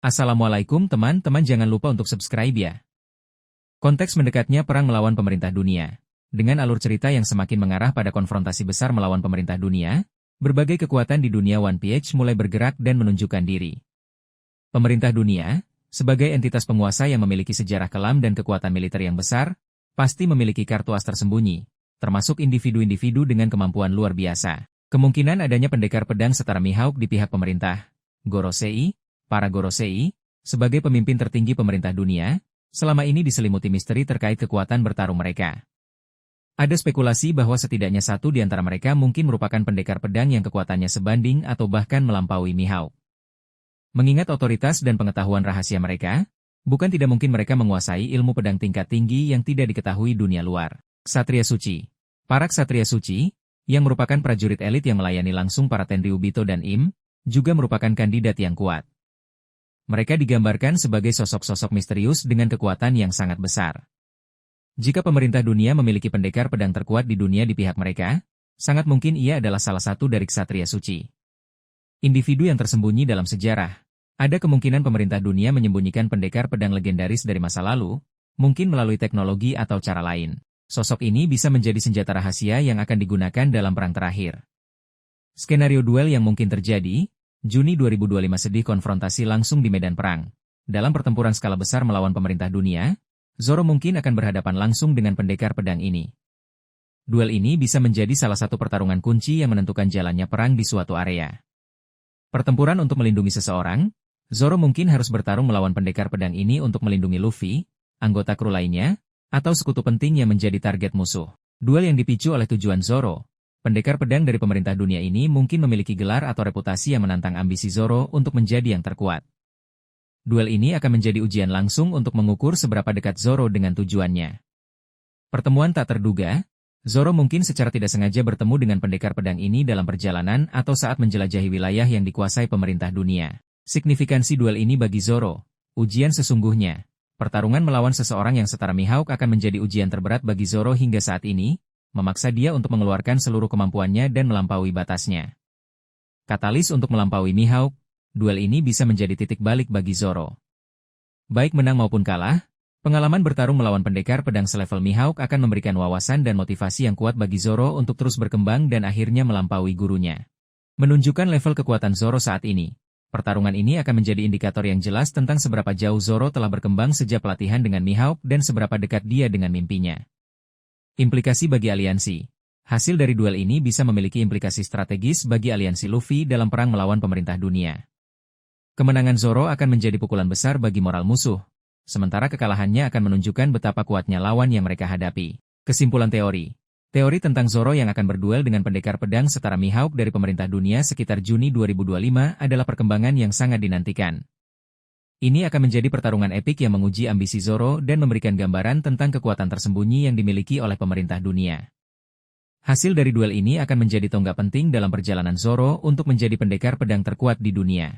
Assalamualaikum teman-teman, jangan lupa untuk subscribe ya. Konteks mendekatnya perang melawan pemerintah dunia. Dengan alur cerita yang semakin mengarah pada konfrontasi besar melawan pemerintah dunia, berbagai kekuatan di dunia One Piece mulai bergerak dan menunjukkan diri. Pemerintah dunia, sebagai entitas penguasa yang memiliki sejarah kelam dan kekuatan militer yang besar, pasti memiliki kartu as tersembunyi, termasuk individu-individu dengan kemampuan luar biasa. Kemungkinan adanya pendekar pedang setara Mihawk di pihak pemerintah. Gorosei, para Gorosei, sebagai pemimpin tertinggi pemerintah dunia, selama ini diselimuti misteri terkait kekuatan bertarung mereka. Ada spekulasi bahwa setidaknya satu di antara mereka mungkin merupakan pendekar pedang yang kekuatannya sebanding atau bahkan melampaui Mihawk. Mengingat otoritas dan pengetahuan rahasia mereka, bukan tidak mungkin mereka menguasai ilmu pedang tingkat tinggi yang tidak diketahui dunia luar. Ksatria Suci. Para Ksatria Suci, yang merupakan prajurit elit yang melayani langsung para Tenryubito dan Im, juga merupakan kandidat yang kuat. Mereka digambarkan sebagai sosok-sosok misterius dengan kekuatan yang sangat besar. Jika pemerintah dunia memiliki pendekar pedang terkuat di dunia di pihak mereka, sangat mungkin ia adalah salah satu dari Ksatria Suci. Individu yang tersembunyi dalam sejarah. Ada kemungkinan pemerintah dunia menyembunyikan pendekar pedang legendaris dari masa lalu, mungkin melalui teknologi atau cara lain. Sosok ini bisa menjadi senjata rahasia yang akan digunakan dalam perang terakhir. Skenario duel yang mungkin terjadi, Juni 2025 sedih konfrontasi langsung di medan perang. Dalam pertempuran skala besar melawan pemerintah dunia, Zoro mungkin akan berhadapan langsung dengan pendekar pedang ini. Duel ini bisa menjadi salah satu pertarungan kunci yang menentukan jalannya perang di suatu area. Pertempuran untuk melindungi seseorang, Zoro mungkin harus bertarung melawan pendekar pedang ini untuk melindungi Luffy, anggota kru lainnya, atau sekutu penting yang menjadi target musuh. Duel yang dipicu oleh tujuan Zoro. Pendekar pedang dari pemerintah dunia ini mungkin memiliki gelar atau reputasi yang menantang ambisi Zoro untuk menjadi yang terkuat. Duel ini akan menjadi ujian langsung untuk mengukur seberapa dekat Zoro dengan tujuannya. Pertemuan tak terduga, Zoro mungkin secara tidak sengaja bertemu dengan pendekar pedang ini dalam perjalanan atau saat menjelajahi wilayah yang dikuasai pemerintah dunia. Signifikansi duel ini bagi Zoro, ujian sesungguhnya. Pertarungan melawan seseorang yang setara Mihawk akan menjadi ujian terberat bagi Zoro hingga saat ini, memaksa dia untuk mengeluarkan seluruh kemampuannya dan melampaui batasnya. Katalis untuk melampaui Mihawk, duel ini bisa menjadi titik balik bagi Zoro. Baik menang maupun kalah, pengalaman bertarung melawan pendekar pedang selevel Mihawk akan memberikan wawasan dan motivasi yang kuat bagi Zoro untuk terus berkembang dan akhirnya melampaui gurunya. Menunjukkan level kekuatan Zoro saat ini, pertarungan ini akan menjadi indikator yang jelas tentang seberapa jauh Zoro telah berkembang sejak pelatihan dengan Mihawk dan seberapa dekat dia dengan mimpinya. Implikasi bagi aliansi. Hasil dari duel ini bisa memiliki implikasi strategis bagi aliansi Luffy dalam perang melawan pemerintah dunia. Kemenangan Zoro akan menjadi pukulan besar bagi moral musuh, sementara kekalahannya akan menunjukkan betapa kuatnya lawan yang mereka hadapi. Kesimpulan teori. Teori tentang Zoro yang akan berduel dengan pendekar pedang setara Mihawk dari pemerintah dunia sekitar Juni 2025 adalah perkembangan yang sangat dinantikan. Ini akan menjadi pertarungan epik yang menguji ambisi Zoro dan memberikan gambaran tentang kekuatan tersembunyi yang dimiliki oleh pemerintah dunia. Hasil dari duel ini akan menjadi tonggak penting dalam perjalanan Zoro untuk menjadi pendekar pedang terkuat di dunia.